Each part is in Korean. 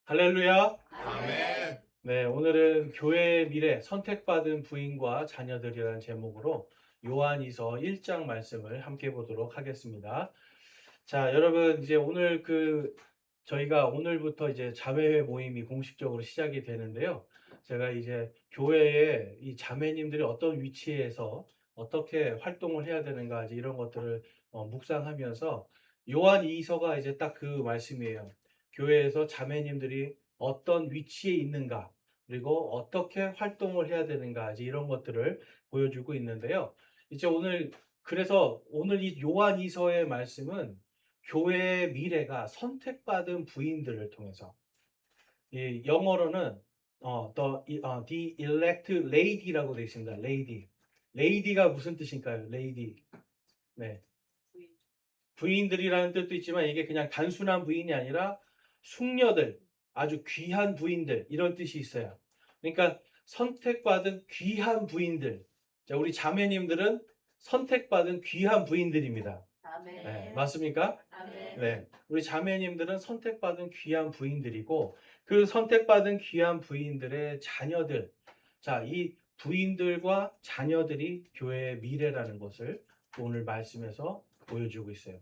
할렐루야. 아멘. 네, 오늘은 교회의 미래, 선택받은 부인과 자녀들이라는 제목으로 요한이서 1장 말씀을 함께 보도록 하겠습니다. 자, 여러분, 이제 오늘 저희가 오늘부터 이제 자매회 모임이 공식적으로 시작이 되는데요. 제가 이제 교회에 이 자매님들이 어떤 위치에서 어떻게 활동을 해야 되는가, 이제 이런 것들을 묵상하면서 요한 이서가 이제 딱 그 말씀이에요. 교회에서 자매님들이 어떤 위치에 있는가, 그리고 어떻게 활동을 해야 되는가, 이제 이런 것들을 보여주고 있는데요. 이제 그래서 오늘 이 요한 이서의 말씀은 교회의 미래가 선택받은 부인들을 통해서, 이 영어로는 the elect lady라고 되어 있습니다. lady. lady가 무슨 뜻일까요? lady. 네. 부인들이라는 뜻도 있지만 이게 그냥 단순한 부인이 아니라 숙녀들, 아주 귀한 부인들, 이런 뜻이 있어요. 그러니까 선택받은 귀한 부인들. 자, 우리 자매님들은 선택받은 귀한 부인들입니다. 아멘. 네, 맞습니까? 아멘. 네. 우리 자매님들은 선택받은 귀한 부인들이고, 그 선택받은 귀한 부인들의 자녀들. 자, 이 부인들과 자녀들이 교회의 미래라는 것을 오늘 말씀에서 보여주고 있어요.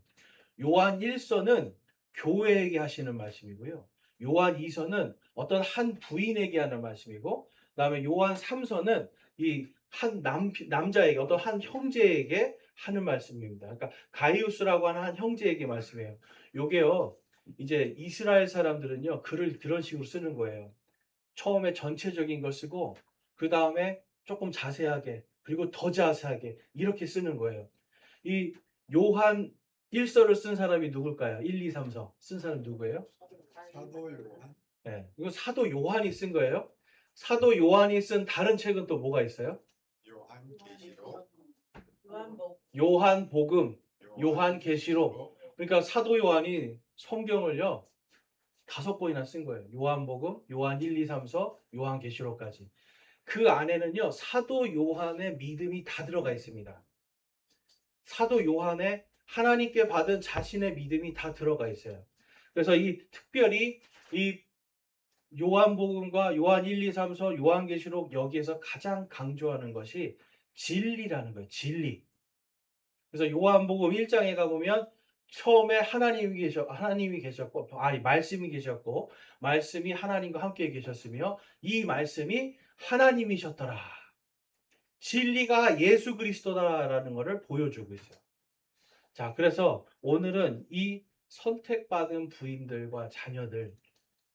요한 1서는 교회에게 하시는 말씀이고요. 요한 2서는 어떤 한 부인에게 하는 말씀이고, 그다음에 요한 3서는 이 한 남자에게, 어떤 한 형제에게 하는 말씀입니다. 그러니까 가이우스라고 하는 한 형제에게 말씀해요. 요게요, 이제 이스라엘 사람들은요, 글을 그런 식으로 쓰는 거예요. 처음에 전체적인 걸 쓰고, 그 다음에 조금 자세하게, 그리고 더 자세하게, 이렇게 쓰는 거예요. 이 요한 1서를 쓴 사람이 누굴까요? 1, 2, 3서 쓴 사람 누구예요? 사도 요한. 네, 이거 사도 요한이 쓴 거예요. 사도 요한이 쓴 다른 책은 또 뭐가 있어요? 요한계시록. 요한복음, 요한계시록. 그러니까 사도 요한이 성경을요 5번이나 쓴 거예요. 요한복음, 요한 1, 2, 3서, 요한계시록까지. 그 안에는요 사도 요한의 믿음이 다 들어가 있습니다. 사도 요한의 하나님께 받은 자신의 믿음이 다 들어가 있어요. 그래서 특별히 이 요한복음과 요한 1, 2, 3서, 요한계시록, 여기에서 가장 강조하는 것이 진리라는 거예요. 진리. 그래서 요한복음 1장에 가보면 처음에 하나님이 계셨고, 말씀이 계셨고, 말씀이 하나님과 함께 계셨으며, 이 말씀이 하나님이셨더라. 진리가 예수 그리스도다라는 것을 보여주고 있어요. 자, 그래서 오늘은 이 선택받은 부인들과 자녀들,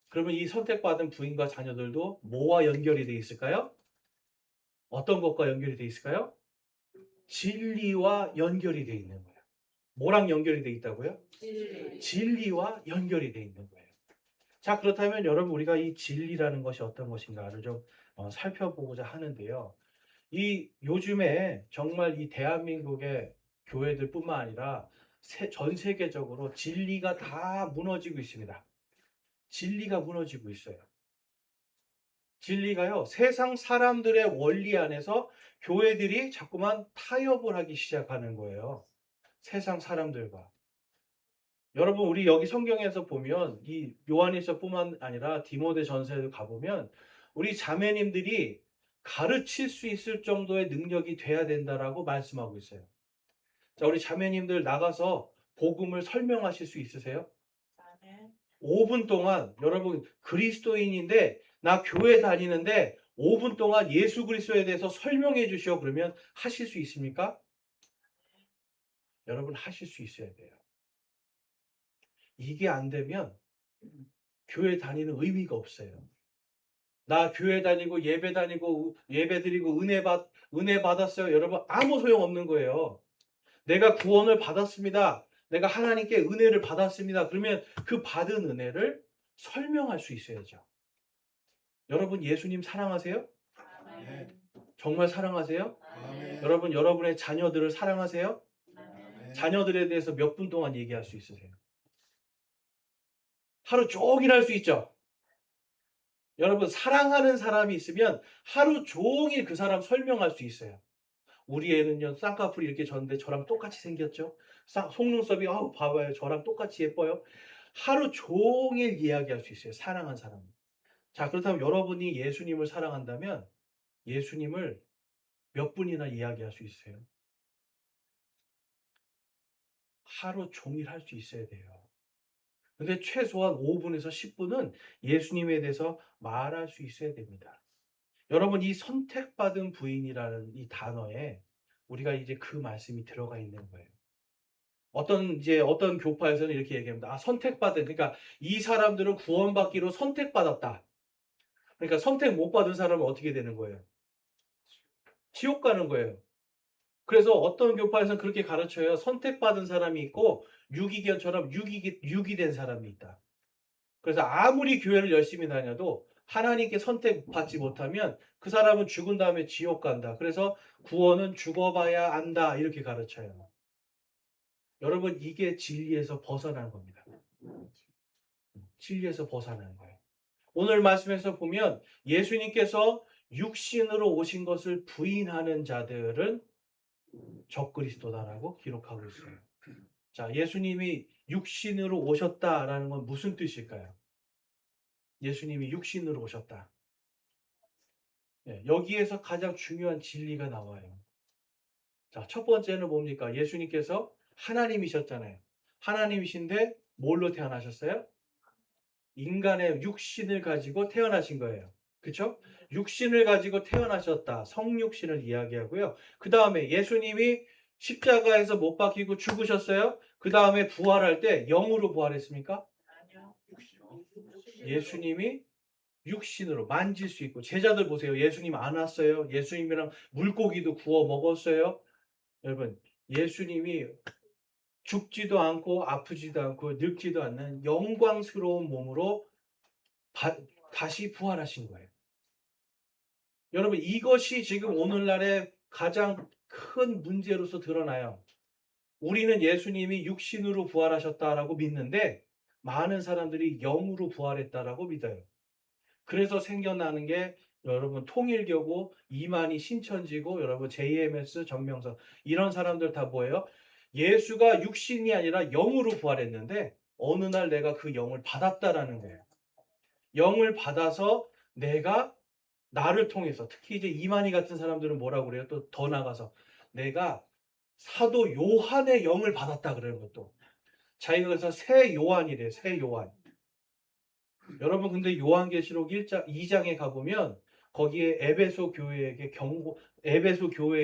그러면 이 선택받은 부인과 자녀들도 뭐와 연결이 되어 있을까요? 어떤 것과 연결이 되어 있을까요? 진리와 연결이 되어 있는 거예요. 뭐랑 연결이 되어 있다고요? 진리와 연결이 되어 있는 거예요. 자, 그렇다면 여러분, 우리가 이 진리라는 것이 어떤 것인가를 좀 살펴보고자 하는데요. 요즘에 정말 이 대한민국의 교회들뿐만 아니라 전 세계적으로 진리가 다 무너지고 있습니다. 진리가 무너지고 있어요. 진리가요, 세상 사람들의 원리 안에서 교회들이 자꾸만 타협을 하기 시작하는 거예요. 세상 사람들과. 여러분, 우리 여기 성경에서 보면 이 요한일서뿐만 아니라 디모데 전서에도 가보면 우리 자매님들이 가르칠 수 있을 정도의 능력이 돼야 된다라고 말씀하고 있어요. 자, 우리 자매님들 나가서 복음을 설명하실 수 있으세요? 5분 동안 여러분 그리스도인인데 나 교회 다니는데 5분 동안 예수 그리스도에 대해서 설명해 주시오. 그러면 하실 수 있습니까? 여러분 하실 수 있어야 돼요. 이게 안 되면 교회 다니는 의미가 없어요. 나 교회 다니고 예배 다니고 예배 드리고 은혜 받았어요. 여러분 아무 소용 없는 거예요. 내가 구원을 받았습니다. 내가 하나님께 은혜를 받았습니다. 그러면 그 받은 은혜를 설명할 수 있어야죠. 여러분 예수님 사랑하세요? 아멘. 정말 사랑하세요? 아멘. 여러분 여러분의 자녀들을 사랑하세요? 아멘. 자녀들에 대해서 몇 분 동안 얘기할 수 있으세요? 하루 종일 할 수 있죠? 여러분 사랑하는 사람이 있으면 하루 종일 그 사람 설명할 수 있어요. 우리 애는요 쌍꺼풀이 이렇게 졌는데 저랑 똑같이 생겼죠? 속눈썹이 봐봐요 저랑 똑같이 예뻐요. 하루 종일 이야기할 수 있어요. 사랑한 사람. 자, 그렇다면 여러분이 예수님을 사랑한다면 예수님을 몇 분이나 이야기할 수 있어요? 하루 종일 할 수 있어야 돼요. 근데 최소한 5분에서 10분은 예수님에 대해서 말할 수 있어야 됩니다. 여러분, 이 선택받은 부인이라는 이 단어에 우리가 이제 그 말씀이 들어가 있는 거예요. 어떤 교파에서는 이렇게 얘기합니다. 아, 선택받은, 그러니까 이 사람들은 구원받기로 선택받았다. 그러니까 선택 못 받은 사람은 어떻게 되는 거예요? 지옥 가는 거예요. 그래서 어떤 교파에서는 그렇게 가르쳐요. 선택받은 사람이 있고 유기견처럼 유기된 사람이 있다. 그래서 아무리 교회를 열심히 다녀도 하나님께 선택받지 못하면 그 사람은 죽은 다음에 지옥 간다. 그래서 구원은 죽어봐야 안다. 이렇게 가르쳐요. 여러분, 이게 진리에서 벗어난 겁니다. 진리에서 벗어난 거예요. 오늘 말씀에서 보면 예수님께서 육신으로 오신 것을 부인하는 자들은 적그리스도다라고 기록하고 있어요. 자, 예수님이 육신으로 오셨다라는 건 무슨 뜻일까요? 예수님이 육신으로 오셨다. 여기에서 가장 중요한 진리가 나와요. 자, 첫 번째는 뭡니까? 예수님께서 하나님이셨잖아요. 하나님이신데 뭘로 태어나셨어요? 인간의 육신을 가지고 태어나신 거예요. 그렇죠? 육신을 가지고 태어나셨다. 성육신을 이야기하고요. 그 다음에 예수님이 십자가에서 못 박히고 죽으셨어요. 그 다음에 부활할 때 영으로 부활했습니까? 예수님이 육신으로 만질 수 있고, 제자들 보세요. 예수님 안 왔어요. 예수님이랑 물고기도 구워 먹었어요. 여러분, 예수님이 죽지도 않고 아프지도 않고 늙지도 않는 영광스러운 몸으로 다시 부활하신 거예요. 여러분, 이것이 지금 오늘날의 가장 큰 문제로서 드러나요. 우리는 예수님이 육신으로 부활하셨다라고 믿는데 많은 사람들이 영으로 부활했다라고 믿어요. 그래서 생겨나는 게 여러분 통일교고 이만희 신천지고 여러분 JMS 정명석 이런 사람들 다 뭐예요? 예수가 육신이 아니라 영으로 부활했는데 어느 날 내가 그 영을 받았다라는 거예요. 영을 받아서 내가 나를 통해서 특히 이제 이만희 같은 사람들은 뭐라고 그래요? 또 더 나가서 내가 사도 요한의 영을 받았다 그러는 것도. 자기가 그래서 새 요한이래요. 새 요한. 여러분 근데 요한계시록 1장 2장에 가보면 거기에 에베소 교회에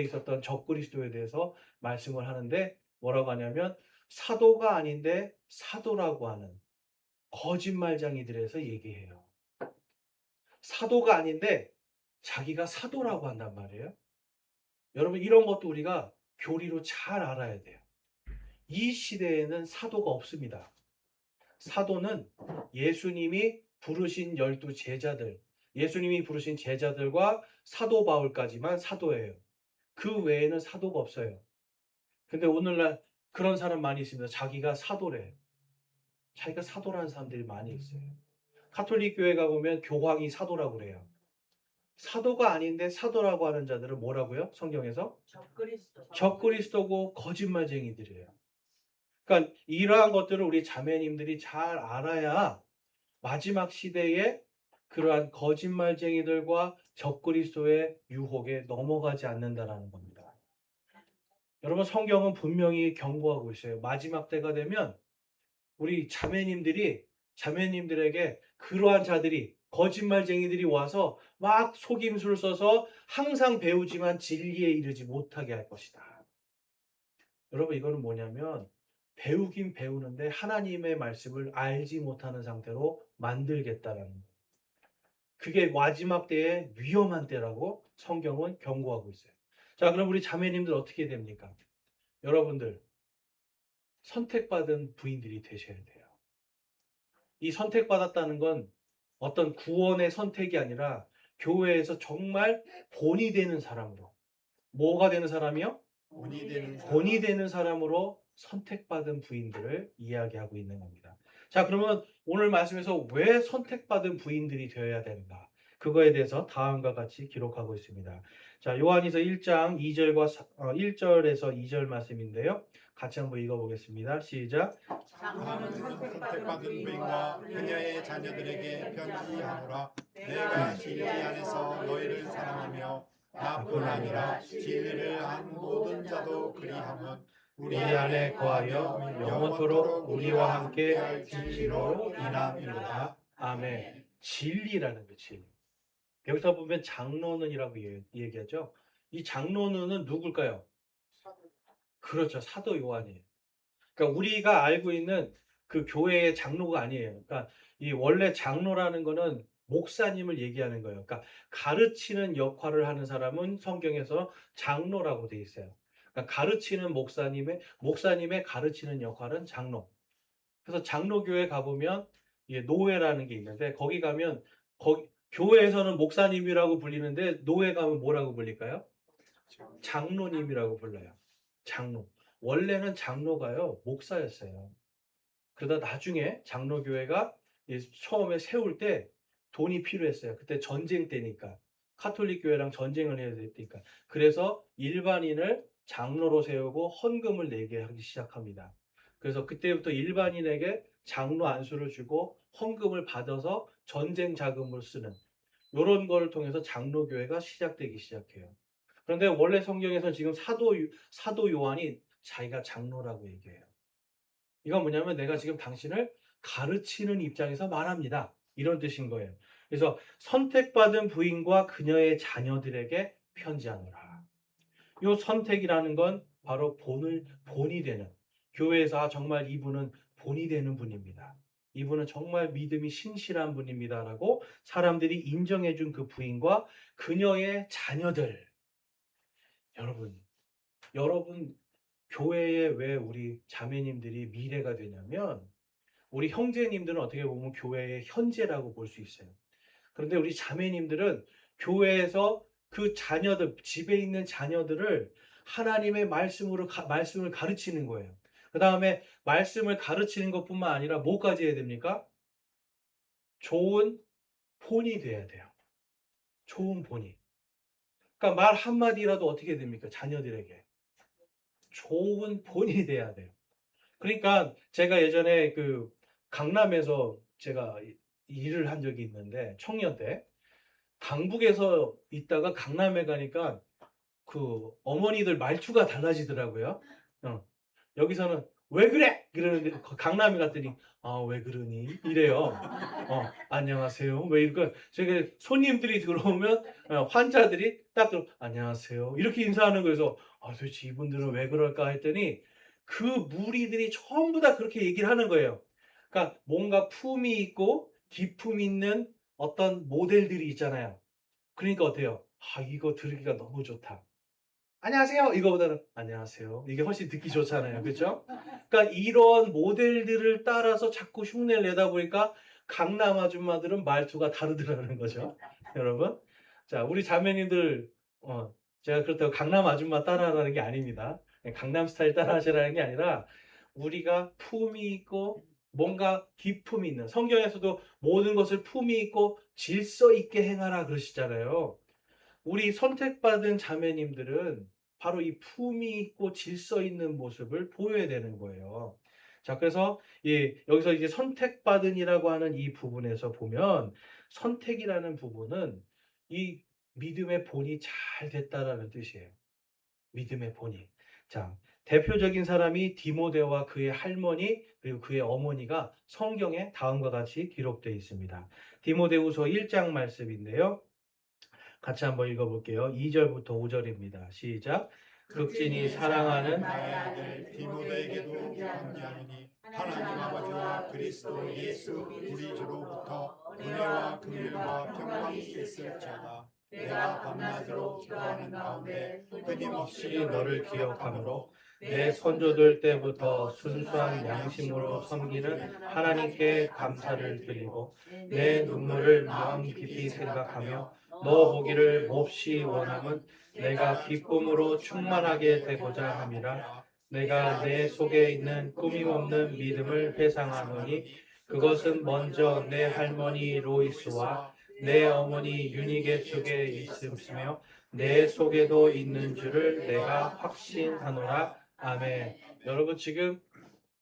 있었던 적그리스도에 대해서 말씀을 하는데 뭐라고 하냐면 사도가 아닌데 사도라고 하는 거짓말쟁이들에서 얘기해요. 사도가 아닌데 자기가 사도라고 한단 말이에요. 여러분 이런 것도 우리가 교리로 잘 알아야 돼요. 이 시대에는 사도가 없습니다. 사도는 예수님이 부르신 12제자들, 예수님이 부르신 제자들과 사도 바울까지만 사도예요. 그 외에는 사도가 없어요. 근데 오늘날 그런 사람 많이 있습니다. 자기가 사도래. 자기가 사도라는 사람들이 많이 있어요. 가톨릭 교회 가보면 교황이 사도라고 그래요. 사도가 아닌데 사도라고 하는 자들은 뭐라고요? 성경에서? 적그리스도고 거짓말쟁이들이에요. 그러니까 이러한 것들을 우리 자매님들이 잘 알아야 마지막 시대에 그러한 거짓말쟁이들과 적그리스도의 유혹에 넘어가지 않는다라는 겁니다. 여러분 성경은 분명히 경고하고 있어요. 마지막 때가 되면 우리 자매님들에게 그러한 자들이 거짓말쟁이들이 와서 막 속임수를 써서 항상 배우지만 진리에 이르지 못하게 할 것이다. 여러분 이거는 뭐냐면 배우긴 배우는데 하나님의 말씀을 알지 못하는 상태로 만들겠다라는 거예요. 그게 마지막 때의 위험한 때라고 성경은 경고하고 있어요. 자, 그럼 우리 자매님들 어떻게 됩니까? 여러분들 선택받은 부인들이 되셔야 돼요. 이 선택받았다는 건 어떤 구원의 선택이 아니라 교회에서 정말 본이 되는 사람으로. 뭐가 되는 사람이요? 본이 되는 사람으로 선택받은 부인들을 이야기하고 있는 겁니다. 자, 그러면 오늘 말씀에서 왜 선택받은 부인들이 되어야 되는가? 그거에 대해서 다음과 같이 기록하고 있습니다. 자, 요한일서 1장 1절에서 2절 말씀인데요. 같이 한번 읽어보겠습니다. 시작. 하나님은 선택받은 부인과 그녀의 자녀들에게 편지하노라. 내가 진리 안에서 너희를 사랑하며 나뿐 아니라 진리를 한 모든 자도 그리하면 우리 안에 거하여 영원토록 우리와 함께 할 진리로 인함이로다. 아멘. 진리라는 거, 진리. 여기서 보면 장로는이라고 얘기하죠. 이 장로는은 누굴까요? 그렇죠. 사도 요한이에요. 그러니까 우리가 알고 있는 그 교회의 장로가 아니에요. 그러니까 이 원래 장로라는 거는 목사님을 얘기하는 거예요. 그러니까 가르치는 역할을 하는 사람은 성경에서 장로라고 돼 있어요. 그러니까 가르치는 목사님의 가르치는 역할은 장로. 그래서 장로교회 가보면 이게 노회라는 게 있는데 거기 가면 교회에서는 목사님이라고 불리는데 노회 가면 뭐라고 불릴까요? 장로님이라고 불러요. 장로. 원래는 장로가요, 목사였어요. 그러다 나중에 장로교회가 처음에 세울 때 돈이 필요했어요. 그때 전쟁 때니까. 카톨릭 교회랑 전쟁을 해야 되니까. 그래서 일반인을 장로로 세우고 헌금을 내게 하기 시작합니다. 그래서 그때부터 일반인에게 장로 안수를 주고 헌금을 받아서 전쟁 자금을 쓰는 이런 걸 통해서 장로교회가 시작되기 시작해요. 그런데 원래 성경에서는 지금 사도 요한이 자기가 장로라고 얘기해요. 이건 뭐냐면 내가 지금 당신을 가르치는 입장에서 말합니다. 이런 뜻인 거예요. 그래서 선택받은 부인과 그녀의 자녀들에게 편지하노라. 이 선택이라는 건 바로 본이 되는, 교회에서 정말 이분은 본이 되는 분입니다. 이분은 정말 믿음이 신실한 분입니다라고 사람들이 인정해 준 그 부인과 그녀의 자녀들. 여러분 교회에 왜 우리 자매님들이 미래가 되냐면 우리 형제님들은 어떻게 보면 교회의 현재라고 볼 수 있어요. 그런데 우리 자매님들은 교회에서 그 자녀들, 집에 있는 자녀들을 하나님의 말씀을 가르치는 거예요. 그 다음에 말씀을 가르치는 것뿐만 아니라 뭐까지 해야 됩니까? 좋은 본이 돼야 돼요. 좋은 본이. 그러니까 말 한마디라도 어떻게 됩니까? 자녀들에게. 좋은 본이 돼야 돼요. 그러니까 제가 예전에 그 강남에서 제가 일을 한 적이 있는데 청년 때 강북에서 있다가 강남에 가니까 그 어머니들 말투가 달라지더라고요. 여기서는 왜 그래? 그러는데 강남에 갔더니 왜 그러니? 이래요. 안녕하세요. 왜 이럴까? 저게 손님들이 들어오면 환자들이 딱 들어 안녕하세요. 이렇게 인사하는 거여서 도대체 이분들은 왜 그럴까 했더니 그 무리들이 전부 다 그렇게 얘기를 하는 거예요. 그러니까 뭔가 품이 있고 기품 있는 어떤 모델들이 있잖아요. 그러니까 어때요? 이거 들으기가 너무 좋다. 안녕하세요. 이거보다는 안녕하세요. 이게 훨씬 듣기 좋잖아요. 그렇죠? 그러니까 이런 모델들을 따라서 자꾸 흉내를 내다 보니까 강남 아줌마들은 말투가 다르더라는 거죠. 여러분. 자, 우리 자매님들 제가 그렇다고 강남 아줌마 따라하라는 게 아닙니다. 강남 스타일 따라하시라는 게 아니라 우리가 품이 있고 뭔가 기품이 있는 성경에서도 모든 것을 품이 있고 질서 있게 행하라 그러시잖아요. 우리 선택받은 자매님들은 바로 이 품이 있고 질서 있는 모습을 보여야 되는 거예요. 자, 그래서 여기서 이제 선택받은이라고 하는 이 부분에서 보면 선택이라는 부분은 이 믿음의 본이 잘 됐다라는 뜻이에요. 믿음의 본이. 자, 대표적인 사람이 디모데와 그의 할머니 그리고 그의 어머니가 성경에 다음과 같이 기록되어 있습니다. 디모데후서 1장 말씀인데요. 같이 한번 읽어볼게요. 2절부터 5절입니다. 시작. 극진히 사랑하는 나의 아들 디모데에게도 편지하노니 하나님 아버지와 그리스도 예수 우리 주로부터 은혜와 긍휼과 평강이 있을지어다. 내가 밤낮으로 기도하는 가운데 끊임없이 너를 기억함으로 내 선조들 때부터 순수한 양심으로 섬기는 하나님께 감사를 드리고 내 눈물을 마음 깊이 생각하며 너 보기를 몹시 원함은 내가 기쁨으로 충만하게 되고자 함이라. 내가 내 속에 있는 꾸밈없는 믿음을 회상하노니 그것은 먼저 내 할머니 로이스와 내 어머니 유니게 속에 있으며 내 속에도 있는 줄을 내가 확신하노라. 아멘. 여러분 지금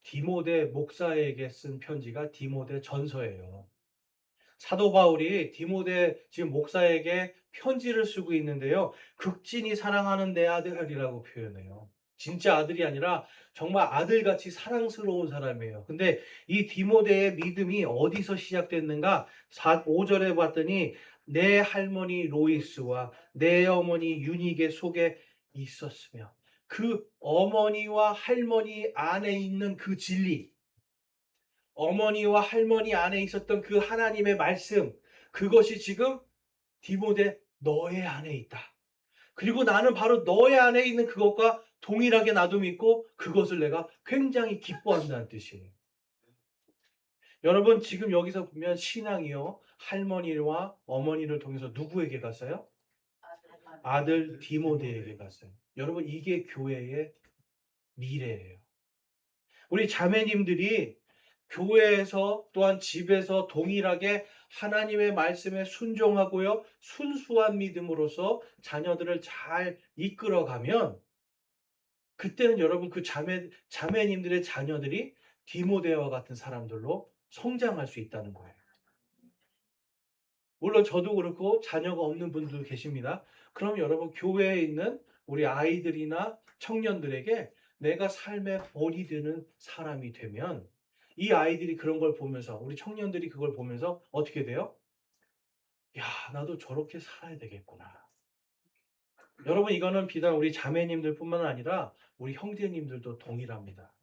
디모데 목사에게 쓴 편지가 디모데 전서예요. 사도 바울이 디모데 지금 목사에게 편지를 쓰고 있는데요. 극진히 사랑하는 내 아들이라고 표현해요. 진짜 아들이 아니라 정말 아들같이 사랑스러운 사람이에요. 근데 이 디모데의 믿음이 어디서 시작됐는가? 5절에 봤더니 내 할머니 로이스와 내 어머니 유니게 속에 있었으며 그 어머니와 할머니 안에 있는 그 진리, 어머니와 할머니 안에 있었던 그 하나님의 말씀, 그것이 지금 디모데 너의 안에 있다. 그리고 나는 바로 너의 안에 있는 그것과 동일하게 나도 믿고 그것을 내가 굉장히 기뻐한다는 뜻이에요. 여러분 지금 여기서 보면 신앙이요. 할머니와 어머니를 통해서 누구에게 갔어요? 아들 디모데에게 갔어요. 여러분 이게 교회의 미래예요. 우리 자매님들이 교회에서 또한 집에서 동일하게 하나님의 말씀에 순종하고요. 순수한 믿음으로서 자녀들을 잘 이끌어가면 그때는 여러분 그 자매님들의 자녀들이 디모데와 같은 사람들로 성장할 수 있다는 거예요. 물론 저도 그렇고 자녀가 없는 분도 계십니다. 그럼 여러분 교회에 있는 우리 아이들이나 청년들에게 내가 삶의 본이 되는 사람이 되면 이 아이들이 그런 걸 보면서 우리 청년들이 그걸 보면서 어떻게 돼요? 야, 나도 저렇게 살아야 되겠구나. 여러분 이거는 비단 우리 자매님들뿐만 아니라 우리 형제님들도 동일합니다.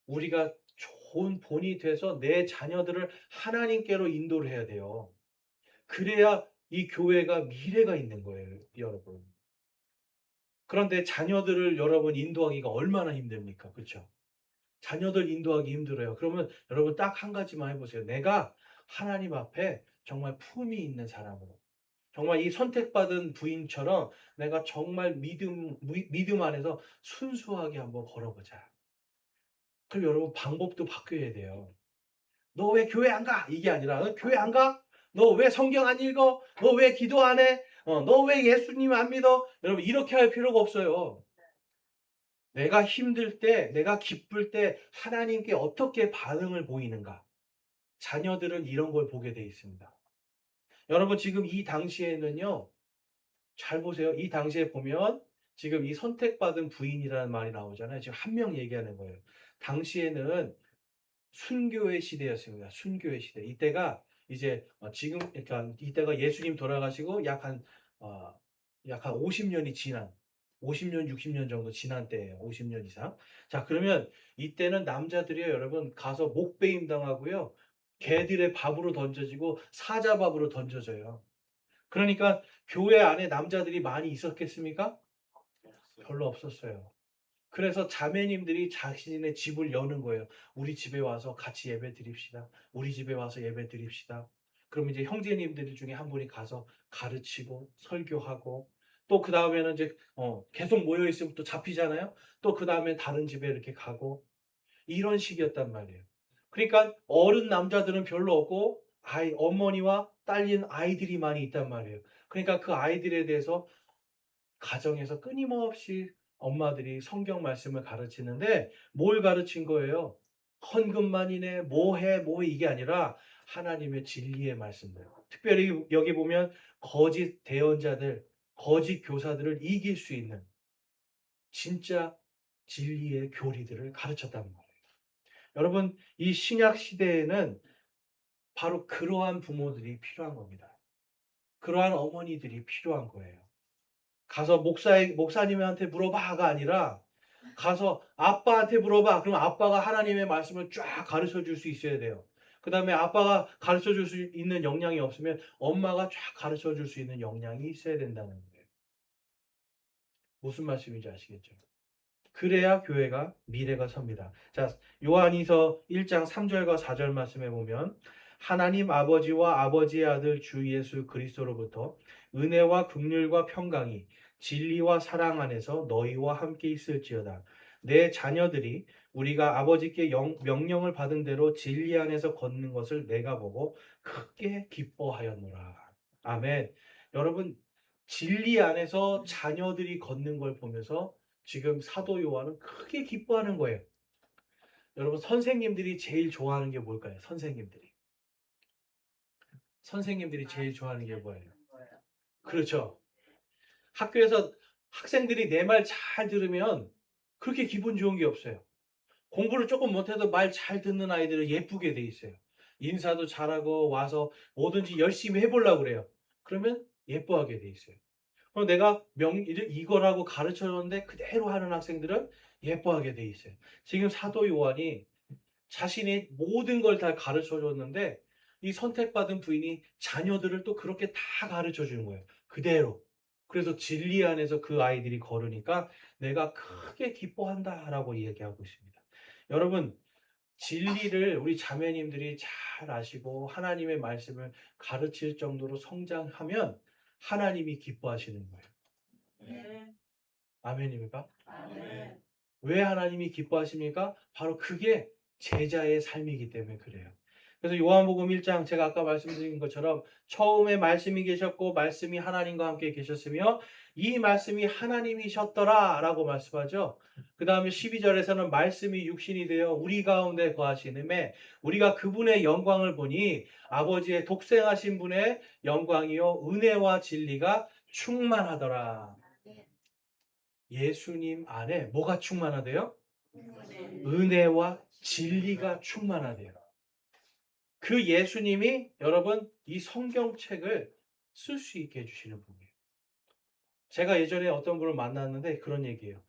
우리가 좋은 본이 돼서 내 자녀들을 하나님께로 인도를 해야 돼요. 그래야 이 교회가 미래가 있는 거예요, 여러분. 그런데 자녀들을 여러분 인도하기가 얼마나 힘듭니까? 그렇죠? 자녀들 인도하기 힘들어요. 그러면 여러분 딱 한 가지만 해보세요. 내가 하나님 앞에 정말 품이 있는 사람으로, 정말 이 선택받은 부인처럼 내가 정말 믿음 안에서 순수하게 한번 걸어보자. 그럼 여러분 방법도 바뀌어야 돼요. 너 왜 교회 안 가? 이게 아니라 너 교회 안 가? 너 왜 성경 안 읽어? 너 왜 기도 안 해? 너 왜 예수님 안 믿어? 여러분 이렇게 할 필요가 없어요. 내가 힘들 때, 내가 기쁠 때 하나님께 어떻게 반응을 보이는가? 자녀들은 이런 걸 보게 돼 있습니다. 여러분 지금 이 당시에는요. 잘 보세요. 이 당시에 보면 지금 이 선택받은 부인이라는 말이 나오잖아요. 지금 한 명 얘기하는 거예요. 당시에는 순교의 시대였습니다. 순교의 시대. 이때가 이제 지금 그러니까 이때가 예수님 돌아가시고 약 한 50년이 지난 50년, 60년 정도 지난 때예요. 50년 이상. 자, 그러면 이때는 남자들이요, 여러분 가서 목베임 당하고요. 개들의 밥으로 던져지고 사자밥으로 던져져요. 그러니까 교회 안에 남자들이 많이 있었겠습니까? 별로 없었어요. 그래서 자매님들이 자신의 집을 여는 거예요. 우리 집에 와서 같이 예배 드립시다. 우리 집에 와서 예배 드립시다. 그럼 이제 형제님들 중에 한 분이 가서 가르치고 설교하고 또 그 다음에는 이제 계속 모여 있으면 또 잡히잖아요. 또 그 다음에 다른 집에 이렇게 가고 이런 식이었단 말이에요. 그러니까 어른 남자들은 별로 없고 어머니와 딸린 아이들이 많이 있단 말이에요. 그러니까 그 아이들에 대해서 가정에서 끊임없이 엄마들이 성경 말씀을 가르치는데 뭘 가르친 거예요? 헌금만이네, 뭐해 이게 아니라 하나님의 진리의 말씀들. 특별히 여기 보면 거짓 대언자들, 거짓 교사들을 이길 수 있는 진짜 진리의 교리들을 가르쳤단 말이에요. 여러분, 이 신약 시대에는 바로 그러한 부모들이 필요한 겁니다. 그러한 어머니들이 필요한 거예요. 가서 목사님한테 물어봐가 아니라 가서 아빠한테 물어봐. 그럼 아빠가 하나님의 말씀을 쫙 가르쳐 줄 수 있어야 돼요. 그 다음에 아빠가 가르쳐 줄 수 있는 역량이 없으면 엄마가 쫙 가르쳐 줄 수 있는 역량이 있어야 된다는 거예요. 무슨 말씀인지 아시겠죠? 그래야 교회가 미래가 섭니다. 자, 요한이서 1장 3절과 4절 말씀에 보면 하나님 아버지와 아버지의 아들 주 예수 그리스도로부터 은혜와 긍휼과 평강이 진리와 사랑 안에서 너희와 함께 있을지어다. 내 자녀들이 우리가 아버지께 명령을 받은 대로 진리 안에서 걷는 것을 내가 보고 크게 기뻐하였노라. 아멘. 여러분 진리 안에서 자녀들이 걷는 걸 보면서 지금 사도 요한은 크게 기뻐하는 거예요. 여러분, 선생님들이 제일 좋아하는 게 뭘까요? 선생님들이 제일 좋아하는 게 뭐예요? 그렇죠. 학교에서 학생들이 내 말 잘 들으면 그렇게 기분 좋은 게 없어요. 공부를 조금 못해도 말 잘 듣는 아이들은 예쁘게 돼 있어요. 인사도 잘하고 와서 뭐든지 열심히 해보려고 그래요. 그러면 예뻐하게 돼 있어요. 그럼 내가 이거라고 가르쳐 줬는데 그대로 하는 학생들은 예뻐하게 돼 있어요. 지금 사도 요한이 자신이 모든 걸 다 가르쳐 줬는데 이 선택받은 부인이 자녀들을 또 그렇게 다 가르쳐 주는 거예요. 그대로. 그래서 진리 안에서 그 아이들이 걸으니까 내가 크게 기뻐한다라고 얘기하고 있습니다. 여러분, 진리를 우리 자매님들이 잘 아시고 하나님의 말씀을 가르칠 정도로 성장하면 하나님이 기뻐하시는 거예요. 네. 아멘입니까? 아멘. 왜 하나님이 기뻐하십니까? 바로 그게 제자의 삶이기 때문에 그래요. 그래서 요한복음 1장 제가 아까 말씀드린 것처럼 처음에 말씀이 계셨고 말씀이 하나님과 함께 계셨으며 이 말씀이 하나님이셨더라 라고 말씀하죠. 그 다음에 12절에서는 말씀이 육신이 되어 우리 가운데 거하시는데 우리가 그분의 영광을 보니 아버지의 독생하신 분의 영광이요 은혜와 진리가 충만하더라. 예수님 안에 뭐가 충만하대요? 은혜와 진리가 충만하대요. 그 예수님이 여러분 이 성경책을 쓸 수 있게 해주시는 분이에요. 제가 예전에 어떤 분을 만났는데 그런 얘기예요.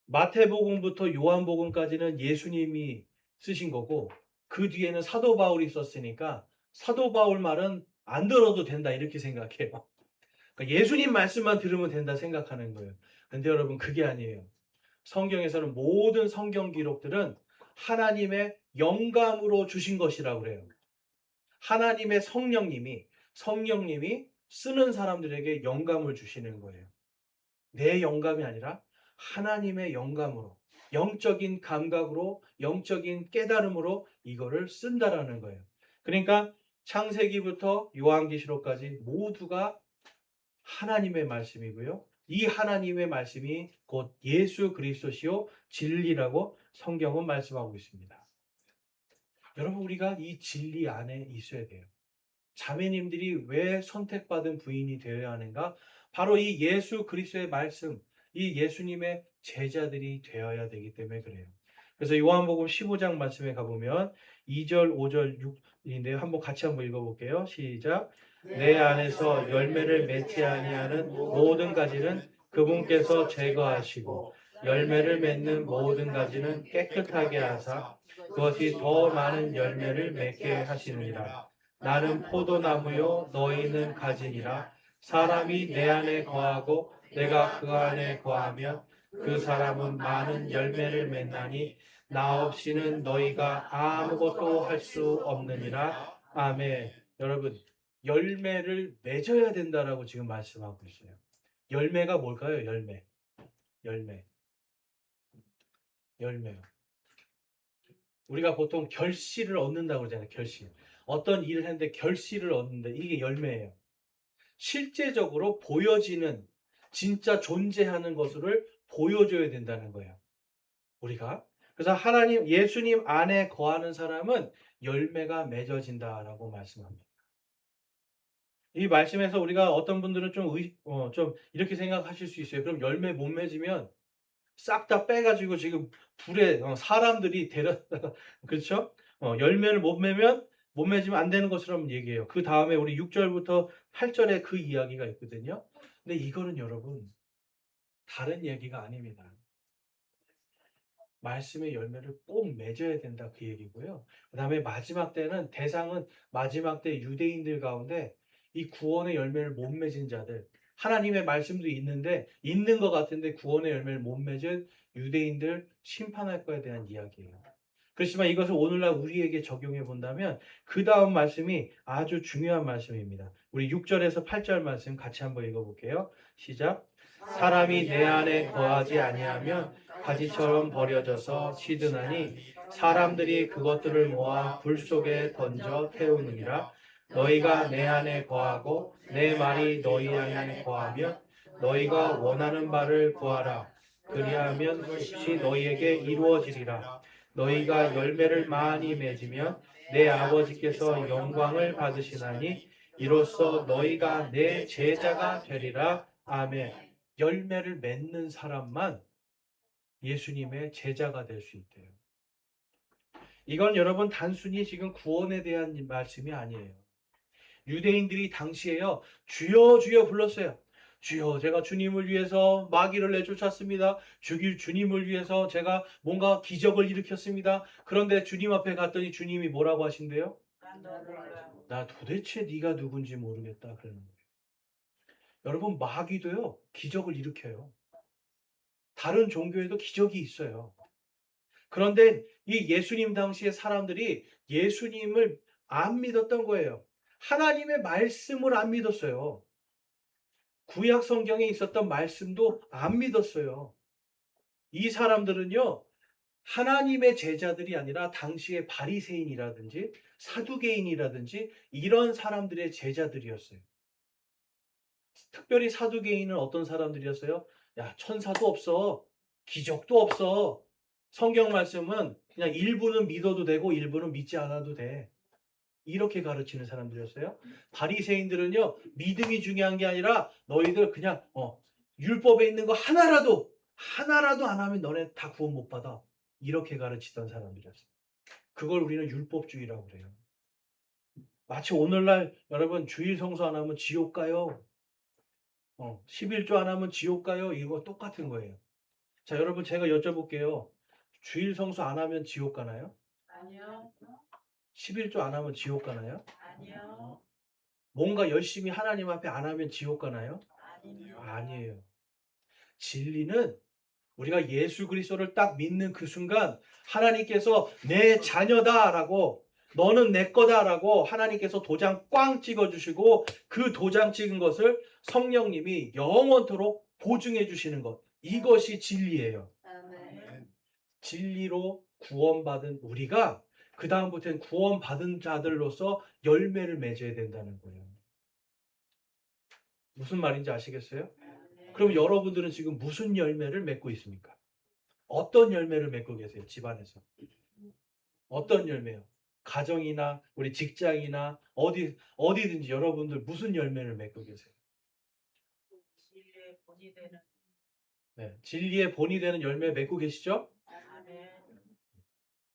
마태복음부터 요한복음까지는 예수님이 쓰신 거고 그 뒤에는 사도 바울이 썼으니까 사도 바울 말은 안 들어도 된다 이렇게 생각해요. 그러니까 예수님 말씀만 들으면 된다 생각하는 거예요. 근데 여러분 그게 아니에요. 성경에서는 모든 성경 기록들은 하나님의 영감으로 주신 것이라고 그래요. 하나님의 성령님이 쓰는 사람들에게 영감을 주시는 거예요. 내 영감이 아니라 하나님의 영감으로, 영적인 감각으로, 영적인 깨달음으로 이거를 쓴다라는 거예요. 그러니까 창세기부터 요한계시록까지 모두가 하나님의 말씀이고요. 이 하나님의 말씀이 곧 예수 그리스도시요 진리라고 성경은 말씀하고 있습니다. 여러분 우리가 이 진리 안에 있어야 돼요. 자매님들이 왜 선택받은 부인이 되어야 하는가? 바로 이 예수 그리스도의 말씀, 이 예수님의 제자들이 되어야 되기 때문에 그래요. 그래서 요한복음 15장 말씀에 가보면 2절, 5절, 6인데요. 한번 같이 한번 읽어볼게요. 시작. 내 안에서 열매를 맺지 아니하는 모든 가지는 그분께서 제거하시고 열매를 맺는 모든 가지는 깨끗하게 하사 그것이 더 많은 열매를 맺게 하시느니라. 나는 포도나무요 너희는 가지니라. 사람이 내 안에 거하고 내가 그 안에 거하면 그 사람은 많은 열매를 맺나니 나 없이는 너희가 아무것도 할 수 없느니라. 아멘. 여러분 열매를 맺어야 된다라고 지금 말씀하고 있어요. 열매가 뭘까요? 열매요. 우리가 보통 결실을 얻는다고 그러잖아요. 결실. 어떤 일을 했는데 결실을 얻는데 이게 열매예요. 실제적으로 보여지는 진짜 존재하는 것을 보여줘야 된다는 거예요. 우리가. 그래서 예수님 안에 거하는 사람은 열매가 맺어진다라고 말씀합니다. 이 말씀에서 우리가 어떤 분들은 좀 이렇게 생각하실 수 있어요. 그럼 열매 못 맺으면 싹 다 빼가지고 지금 불에 사람들이 데려다가 그렇죠? 열매를 못 맺으면 안 되는 것처럼 얘기해요. 그 다음에 우리 6절부터 8절에 그 이야기가 있거든요. 근데 이거는 여러분 다른 얘기가 아닙니다. 말씀의 열매를 꼭 맺어야 된다 그 얘기고요. 그 다음에 마지막 때는 대상은 마지막 때 유대인들 가운데 이 구원의 열매를 못 맺은 자들 하나님의 말씀도 있는데 있는 것 같은데 구원의 열매를 못 맺은 유대인들 심판할 거에 대한 이야기예요. 그렇지만 이것을 오늘날 우리에게 적용해 본다면 그 다음 말씀이 아주 중요한 말씀입니다. 우리 6절에서 8절 말씀 같이 한번 읽어볼게요. 시작. 사람이 내 안에 거하지 아니하면 가지처럼 버려져서 시드나니 사람들이 그것들을 모아 불 속에 던져 태우느니라. 너희가 내 안에 거하고 내 말이 너희 안에 거하면 너희가 원하는 바를 구하라. 그리하면 그것이 너희에게 이루어지리라. 너희가 열매를 많이 맺으면 내 아버지께서 영광을 받으시나니 이로써 너희가 내 제자가 되리라. 아멘. 열매를 맺는 사람만 예수님의 제자가 될 수 있대요. 이건 여러분 단순히 지금 구원에 대한 말씀이 아니에요. 유대인들이 당시에요, 주여 주여 불렀어요. 주여, 제가 주님을 위해서 마귀를 내쫓았습니다. 주님을 위해서 제가 뭔가 기적을 일으켰습니다. 그런데 주님 앞에 갔더니 주님이 뭐라고 하신대요? 나 도대체 네가 누군지 모르겠다 그러는 거예요. 여러분, 마귀도요 기적을 일으켜요. 다른 종교에도 기적이 있어요. 그런데 이 예수님 당시의 사람들이 예수님을 안 믿었던 거예요. 하나님의 말씀을 안 믿었어요. 구약 성경에 있었던 말씀도 안 믿었어요. 이 사람들은요, 하나님의 제자들이 아니라 당시의 바리새인이라든지 사두개인이라든지 이런 사람들의 제자들이었어요. 특별히 사두개인은 어떤 사람들이었어요? 야, 천사도 없어. 기적도 없어. 성경 말씀은 그냥 일부는 믿어도 되고 일부는 믿지 않아도 돼. 이렇게 가르치는 사람들이었어요. 바리새인들은요, 믿음이 중요한 게 아니라 너희들 그냥 율법에 있는 거 하나라도 안 하면 너네 다 구원 못 받아. 이렇게 가르치던 사람들이었어요. 그걸 우리는 율법주의라고 그래요. 마치 오늘날 여러분 주일 성수 안 하면 지옥 가요. 11조 안 하면 지옥 가요. 이거 똑같은 거예요. 자, 여러분 제가 여쭤볼게요. 주일 성수 안 하면 지옥 가나요? 아니요. 11조 안 하면 지옥 가나요? 아니요. 뭔가 열심히 하나님 앞에 안 하면 지옥 가나요? 아니요. 아니에요. 진리는 우리가 예수 그리스도를 딱 믿는 그 순간 하나님께서 내 자녀다라고, 너는 내 거다라고 하나님께서 도장 꽝 찍어주시고 그 도장 찍은 것을 성령님이 영원토록 보증해 주시는 것, 이것이 진리예요. 아멘. 진리로 구원받은 우리가 그 다음부터는 구원받은 자들로서 열매를 맺어야 된다는 거예요. 무슨 말인지 아시겠어요? 그럼 여러분들은 지금 무슨 열매를 맺고 있습니까? 어떤 열매를 맺고 계세요? 집안에서. 어떤 열매요? 가정이나 우리 직장이나 어디든지 여러분들 무슨 열매를 맺고 계세요? 진리의 본이 되는. 네, 진리의 본이 되는 열매 맺고 계시죠? 아멘.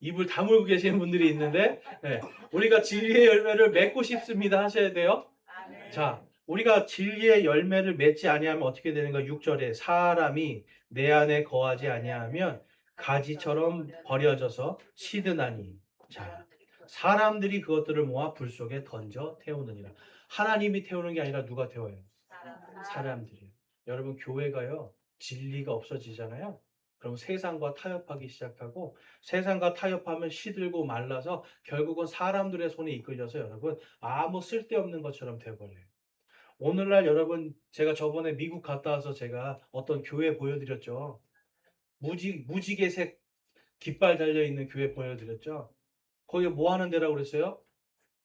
입을 다물고 계시는 분들이 있는데, 네, 우리가 진리의 열매를 맺고 싶습니다 하셔야 돼요. 아멘. 자, 우리가 진리의 열매를 맺지 아니하면 어떻게 되는가? 6절에 사람이 내 안에 거하지 아니하면 가지처럼 버려져서 시드나니. 자, 사람들이 그것들을 모아 불 속에 던져 태우느니라. 하나님이 태우는 게 아니라 누가 태워요? 사람들이요. 여러분, 교회가요 진리가 없어지잖아요. 그럼 세상과 타협하기 시작하고, 세상과 타협하면 시들고 말라서 결국은 사람들의 손에 이끌려서 여러분 아무 쓸데없는 것처럼 되어버려요. 오늘날 여러분, 제가 저번에 미국 갔다 와서 제가 어떤 교회 보여드렸죠. 무지개색 깃발 달려있는 교회 보여드렸죠. 거기 뭐 하는 데라고 그랬어요?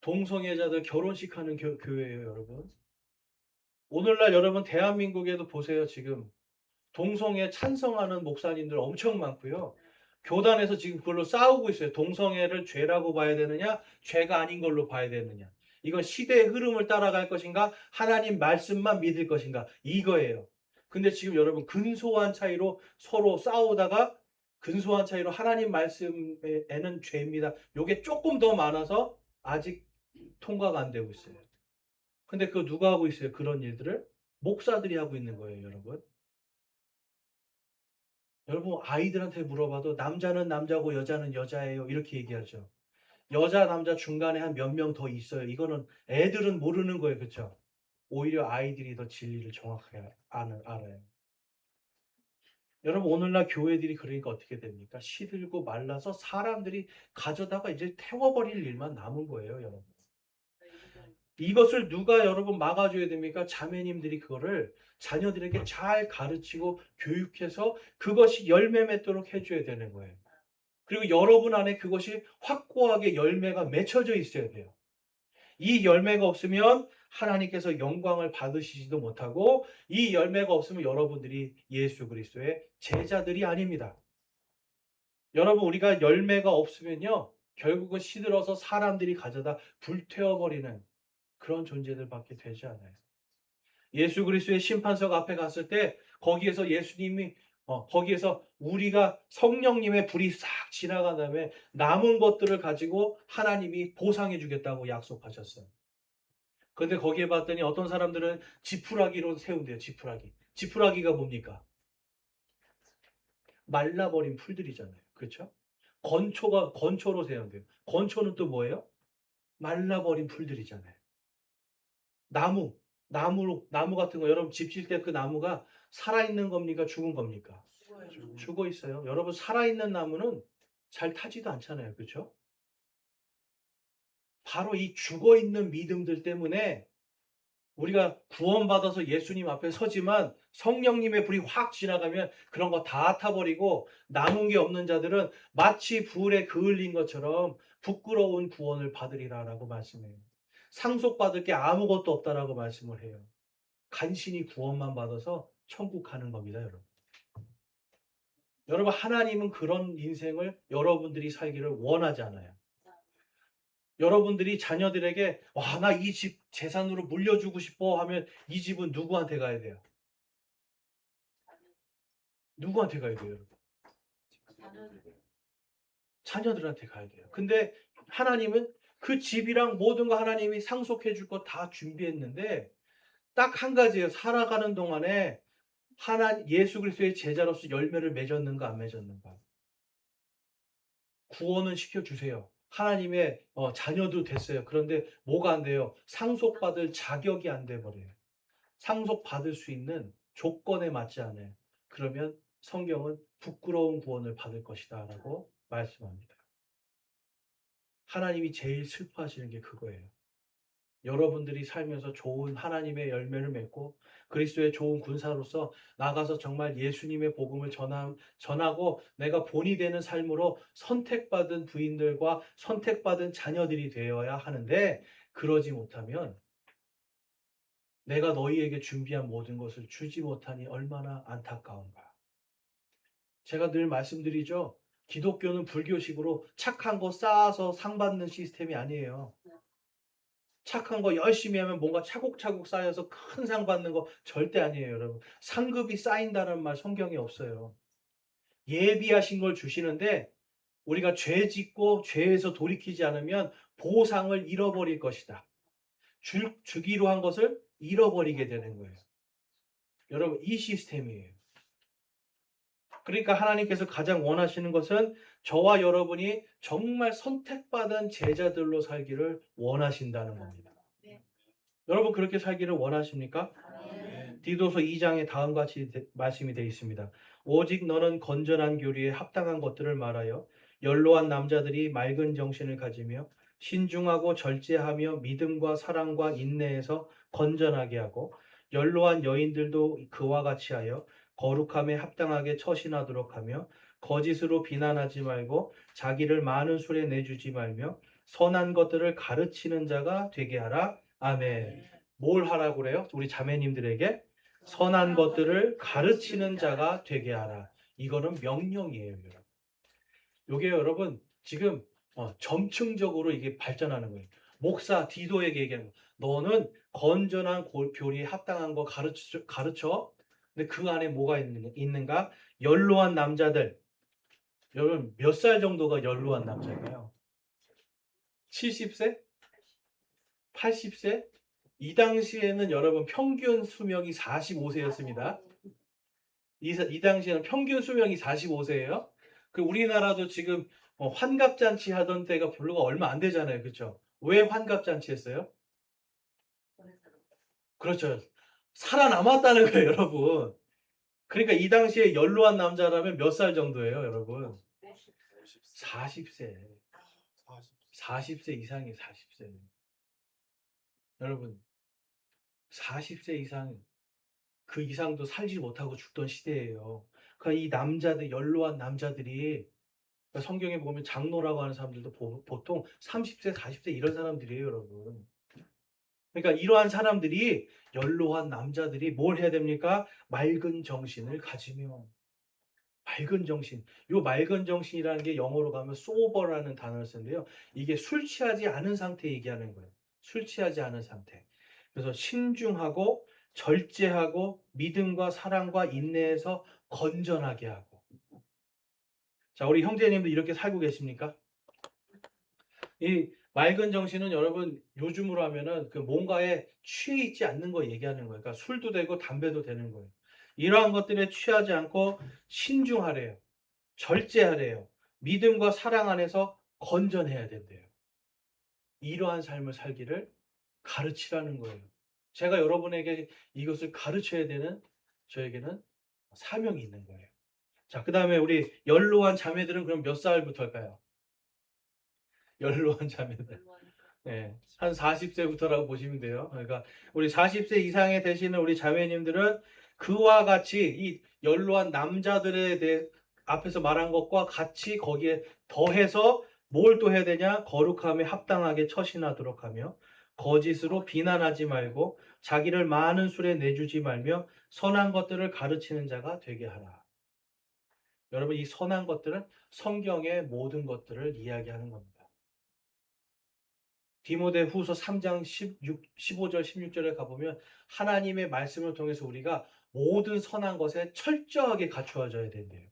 동성애자들 결혼식 하는 교회예요, 여러분. 오늘날 여러분 대한민국에도 보세요. 지금 동성애 찬성하는 목사님들 엄청 많고요. 교단에서 지금 그걸로 싸우고 있어요. 동성애를 죄라고 봐야 되느냐, 죄가 아닌 걸로 봐야 되느냐. 이건 시대의 흐름을 따라갈 것인가, 하나님 말씀만 믿을 것인가, 이거예요. 근데 지금 여러분 근소한 차이로 서로 싸우다가 근소한 차이로 하나님 말씀에는 죄입니다. 요게 조금 더 많아서 아직 통과가 안 되고 있어요. 근데 그거 누가 하고 있어요? 그런 일들을? 목사들이 하고 있는 거예요, 여러분. 여러분, 아이들한테 물어봐도 남자는 남자고 여자는 여자예요, 이렇게 얘기하죠. 여자, 남자 중간에 한 몇 명 더 있어요. 이거는 애들은 모르는 거예요. 그렇죠? 오히려 아이들이 더 진리를 정확하게 알아요. 여러분, 오늘날 교회들이 그러니까 어떻게 됩니까? 시들고 말라서 사람들이 가져다가 이제 태워버릴 일만 남은 거예요, 여러분. 이것을 누가 여러분 막아줘야 됩니까? 자매님들이 그거를 자녀들에게 잘 가르치고 교육해서 그것이 열매 맺도록 해줘야 되는 거예요. 그리고 여러분 안에 그것이 확고하게 열매가 맺혀져 있어야 돼요. 이 열매가 없으면 하나님께서 영광을 받으시지도 못하고 이 열매가 없으면 여러분들이 예수 그리스도의 제자들이 아닙니다. 여러분 우리가 열매가 없으면요 결국은 시들어서 사람들이 가져다 불태워버리는 그런 존재들밖에 되지 않아요. 예수 그리스도의 심판석 앞에 갔을 때 거기에서 예수님이 거기에서 우리가 성령님의 불이 싹 지나간 다음에 남은 것들을 가지고 하나님이 보상해 주겠다고 약속하셨어요. 그런데 거기에 봤더니 어떤 사람들은 지푸라기로 세운대요. 지푸라기. 지푸라기가 뭡니까? 말라버린 풀들이잖아요. 그렇죠? 건초로 세운대요. 건초는 또 뭐예요? 말라버린 풀들이잖아요. 나무 같은 거 여러분 집 질 때 그 나무가 살아있는 겁니까? 죽은 겁니까? 죽어 있어요. 여러분 살아있는 나무는 잘 타지도 않잖아요. 그렇죠? 바로 이 죽어 있는 믿음들 때문에 우리가 구원받아서 예수님 앞에 서지만 성령님의 불이 확 지나가면 그런 거 다 타버리고 남은 게 없는 자들은 마치 불에 그을린 것처럼 부끄러운 구원을 받으리라라고 말씀해요. 상속받을 게 아무것도 없다라고 말씀을 해요. 간신히 구원만 받아서 천국 가는 겁니다, 여러분. 여러분, 하나님은 그런 인생을 여러분들이 살기를 원하지 않아요. 여러분들이 자녀들에게 와, 나 이 집 재산으로 물려주고 싶어 하면 이 집은 누구한테 가야 돼요? 누구한테 가야 돼요, 여러분? 자녀들한테 가야 돼요. 근데 하나님은 그 집이랑 모든 거 하나님이 상속해 줄 거 다 준비했는데 딱 한 가지예요. 살아가는 동안에 예수 그리스도의 제자로서 열매를 맺었는가 안 맺었는가. 구원은 시켜주세요. 하나님의 자녀도 됐어요. 그런데 뭐가 안 돼요? 상속받을 자격이 안 돼 버려요. 상속받을 수 있는 조건에 맞지 않아요. 그러면 성경은 부끄러운 구원을 받을 것이다 라고 말씀합니다. 하나님이 제일 슬퍼하시는 게 그거예요. 여러분들이 살면서 좋은 하나님의 열매를 맺고 그리스도의 좋은 군사로서 나가서 정말 예수님의 복음을 전하고 내가 본이 되는 삶으로 선택받은 부인들과 선택받은 자녀들이 되어야 하는데 그러지 못하면 내가 너희에게 준비한 모든 것을 주지 못하니 얼마나 안타까운가. 제가 늘 말씀드리죠. 기독교는 불교식으로 착한 거 쌓아서 상 받는 시스템이 아니에요. 착한 거 열심히 하면 뭔가 차곡차곡 쌓여서 큰 상 받는 거 절대 아니에요, 여러분. 상급이 쌓인다는 말 성경에 없어요. 예비하신 걸 주시는데 우리가 죄 짓고 죄에서 돌이키지 않으면 보상을 잃어버릴 것이다. 주기로 한 것을 잃어버리게 되는 거예요. 여러분, 이 시스템이에요. 그러니까 하나님께서 가장 원하시는 것은 저와 여러분이 정말 선택받은 제자들로 살기를 원하신다는 겁니다. 여러분 그렇게 살기를 원하십니까? 디도서 2장에 다음과 같이 말씀이 되어 있습니다. 오직 너는 건전한 교리에 합당한 것들을 말하여 연로한 남자들이 맑은 정신을 가지며 신중하고 절제하며 믿음과 사랑과 인내에서 건전하게 하고 연로한 여인들도 그와 같이 하여 거룩함에 합당하게 처신하도록 하며 거짓으로 비난하지 말고 자기를 많은 술에 내주지 말며 선한 것들을 가르치는 자가 되게 하라. 아멘. 뭘 하라고 그래요? 우리 자매님들에게 선한 것들을 가르치는 자가 되게 하라. 이거는 명령이에요, 여러분. 요게 여러분 지금 점층적으로 이게 발전하는 거예요. 목사 디도에게 얘기하는 거. 너는 건전한 교리에 합당한 거 가르쳐. 근데 그 안에 뭐가 있는가? 연로한 남자들. 여러분 몇 살 정도가 연로한 남자인가요? 70세? 80세? 이 당시에는 여러분 평균 수명이 45세였습니다. 이 당시에는 평균 수명이 45세예요. 그 우리나라도 지금 환갑잔치 하던 때가 별로가 얼마 안 되잖아요. 그렇죠? 왜 환갑잔치 했어요? 그렇죠. 살아남았다는 거예요, 여러분. 그러니까 이 당시에 연로한 남자라면 몇 살 정도예요, 여러분? 40세. 40세 이상이 40세. 여러분, 40세 이상, 그 이상도 살지 못하고 죽던 시대예요. 그러니까 이 남자들, 연로한 남자들이 그러니까 성경에 보면 장로라고 하는 사람들도 보통 30세, 40세 이런 사람들이에요, 여러분. 그러니까 이러한 사람들이 연로한 남자들이 뭘 해야 됩니까? 맑은 정신을 가지며 맑은 정신. 요 맑은 정신이라는 게 영어로 가면 sober라는 단어를 쓰는데요. 이게 술 취하지 않은 상태 얘기하는 거예요. 술 취하지 않은 상태. 그래서 신중하고 절제하고 믿음과 사랑과 인내에서 건전하게 하고. 자, 우리 형제님들 이렇게 살고 계십니까? 이 맑은 정신은 여러분 요즘으로 하면은 그 뭔가에 취해 있지 않는 거 얘기하는 거예요. 그러니까 술도 되고 담배도 되는 거예요. 이러한 것들에 취하지 않고 신중하래요. 절제하래요. 믿음과 사랑 안에서 건전해야 된대요. 이러한 삶을 살기를 가르치라는 거예요. 제가 여러분에게 이것을 가르쳐야 되는 저에게는 사명이 있는 거예요. 자, 그 다음에 우리 연로한 자매들은 그럼 몇 살부터일까요? 연로한 자매들. 네, 한 40세부터라고 보시면 돼요. 그러니까 우리 40세 이상에 되시는 우리 자매님들은 그와 같이 이 연로한 남자들에 대해 앞에서 말한 것과 같이 거기에 더해서 뭘 또 해야 되냐? 거룩함에 합당하게 처신하도록 하며 거짓으로 비난하지 말고 자기를 많은 술에 내주지 말며 선한 것들을 가르치는 자가 되게 하라. 여러분 이 선한 것들은 성경의 모든 것들을 이야기하는 겁니다. 디모데 후서 3장 15절, 16절에 가보면 하나님의 말씀을 통해서 우리가 모든 선한 것에 철저하게 갖추어져야 된대요.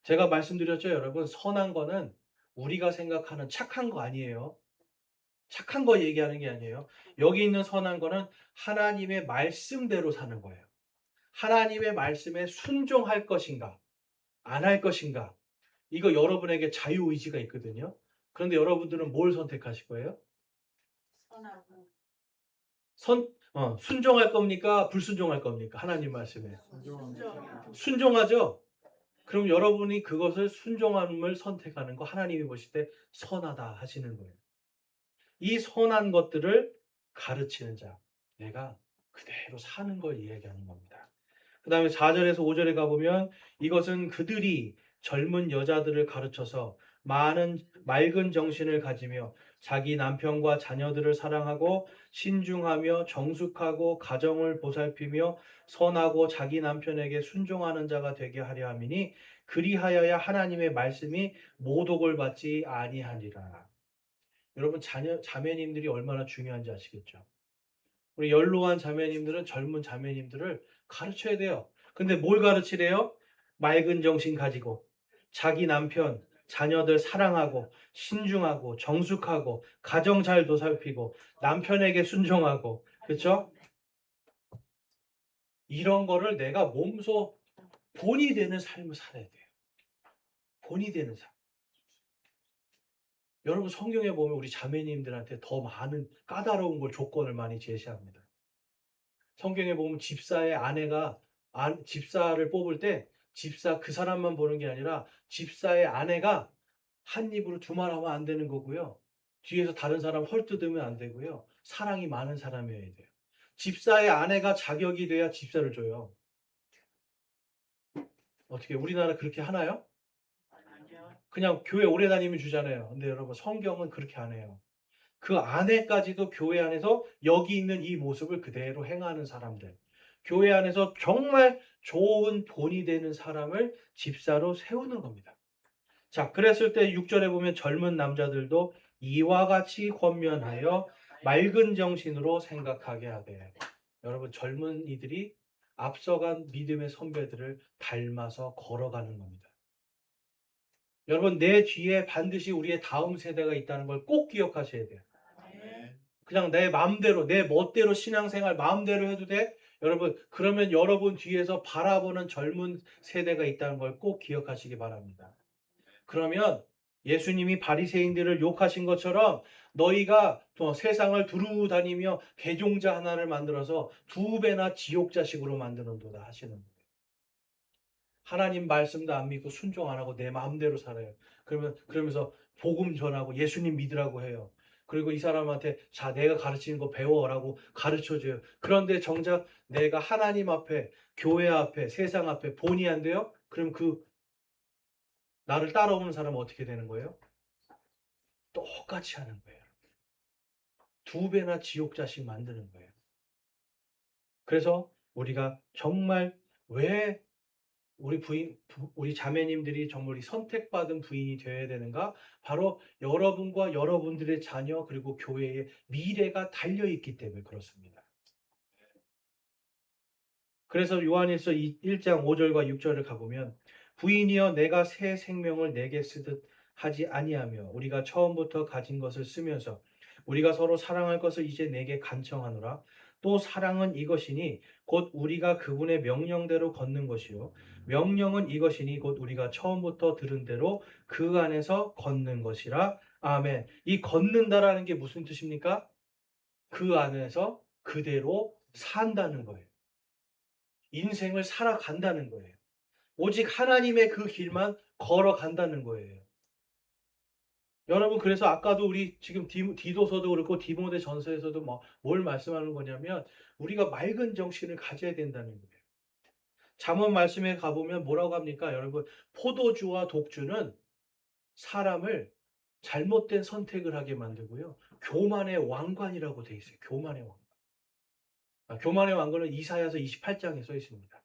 제가 말씀드렸죠, 여러분. 선한 거는 우리가 생각하는 착한 거 아니에요. 착한 거 얘기하는 게 아니에요. 여기 있는 선한 거는 하나님의 말씀대로 사는 거예요. 하나님의 말씀에 순종할 것인가, 안 할 것인가. 이거 여러분에게 자유의지가 있거든요. 그런데 여러분들은 뭘 선택하실 거예요? 선하고 순종할 겁니까? 불순종할 겁니까? 하나님 말씀에. 순종이요. 순종하죠? 그럼 여러분이 그것을 순종함을 선택하는 거 하나님이 보실 때 선하다 하시는 거예요. 이 선한 것들을 가르치는 자. 내가 그대로 사는 걸 이야기하는 겁니다. 그 다음에 4절에서 5절에 가보면 이것은 그들이 젊은 여자들을 가르쳐서 많은 맑은 정신을 가지며 자기 남편과 자녀들을 사랑하고 신중하며 정숙하고 가정을 보살피며 선하고 자기 남편에게 순종하는 자가 되게 하려 함이니 그리하여야 하나님의 말씀이 모독을 받지 아니하리라. 여러분 자매님들이 얼마나 중요한지 아시겠죠? 우리 연로한 자매님들은 젊은 자매님들을 가르쳐야 돼요. 근데 뭘 가르치래요? 맑은 정신 가지고 자기 남편, 자녀들 사랑하고 신중하고 정숙하고 가정 잘 도살피고 남편에게 순종하고 그렇죠? 이런 거를 내가 몸소 본이 되는 삶을 살아야 돼요. 본이 되는 삶. 여러분 성경에 보면 우리 자매님들한테 더 많은 까다로운 걸 조건을 많이 제시합니다. 성경에 보면 집사의 아내가 집사를 뽑을 때 집사 그 사람만 보는 게 아니라 집사의 아내가 한 입으로 두 말 하면 안 되는 거고요. 뒤에서 다른 사람 헐뜯으면 안 되고요. 사랑이 많은 사람이어야 돼요. 집사의 아내가 자격이 돼야 집사를 줘요. 어떻게 우리나라 그렇게 하나요? 아니요. 그냥 교회 오래 다니면 주잖아요. 근데 여러분 성경은 그렇게 안 해요. 그 안에까지도 교회 안에서 여기 있는 이 모습을 그대로 행하는 사람들. 교회 안에서 정말 좋은 본이 되는 사람을 집사로 세우는 겁니다. 자, 그랬을 때 6절에 보면 젊은 남자들도 이와 같이 권면하여 맑은 정신으로 생각하게 하되. 여러분 젊은 이들이 앞서간 믿음의 선배들을 닮아서 걸어가는 겁니다. 여러분 내 뒤에 반드시 우리의 다음 세대가 있다는 걸 꼭 기억하셔야 돼요. 그냥 내 마음대로 내 멋대로 신앙생활 마음대로 해도 돼? 여러분 그러면 여러분 뒤에서 바라보는 젊은 세대가 있다는 걸 꼭 기억하시기 바랍니다. 그러면 예수님이 바리새인들을 욕하신 것처럼 너희가 또 세상을 두루 다니며 개종자 하나를 만들어서 두 배나 지옥 자식으로 만드는도다 하시는 거예요. 하나님 말씀도 안 믿고 순종 안 하고 내 마음대로 살아요. 그러면서 복음 전하고 예수님 믿으라고 해요. 그리고 이 사람한테 자 내가 가르치는 거 배워라고 가르쳐줘요. 그런데 정작 내가 하나님 앞에 교회 앞에 세상 앞에 본이 안 돼요? 그럼 그 나를 따라오는 사람은 어떻게 되는 거예요? 똑같이 하는 거예요. 2배나 지옥자식 만드는 거예요. 그래서 우리가 정말 왜 우리 자매님들이 정말 이 선택받은 부인이 되어야 되는가? 바로 여러분과 여러분들의 자녀 그리고 교회의 미래가 달려있기 때문에 그렇습니다. 그래서 요한일서 1장 5절과 6절을 가보면 부인이여 내가 새 생명을 내게 쓰듯 하지 아니하며 우리가 처음부터 가진 것을 쓰면서 우리가 서로 사랑할 것을 이제 내게 간청하노라. 또 사랑은 이것이니 곧 우리가 그분의 명령대로 걷는 것이요 명령은 이것이니 곧 우리가 처음부터 들은 대로 그 안에서 걷는 것이라. 아멘. 이 걷는다라는 게 무슨 뜻입니까? 그 안에서 그대로 산다는 거예요. 인생을 살아간다는 거예요. 오직 하나님의 그 길만 걸어간다는 거예요. 여러분 그래서 아까도 우리 지금 디도서도 그렇고 디모데 전서에서도 뭘 말씀하는 거냐면 우리가 맑은 정신을 가져야 된다는 거예요. 잠언 말씀에 가보면 뭐라고 합니까? 여러분 포도주와 독주는 사람을 잘못된 선택을 하게 만들고요. 교만의 왕관이라고 돼 있어요. 교만의 왕관. 교만의 왕관은 이사야서 28장에 써 있습니다.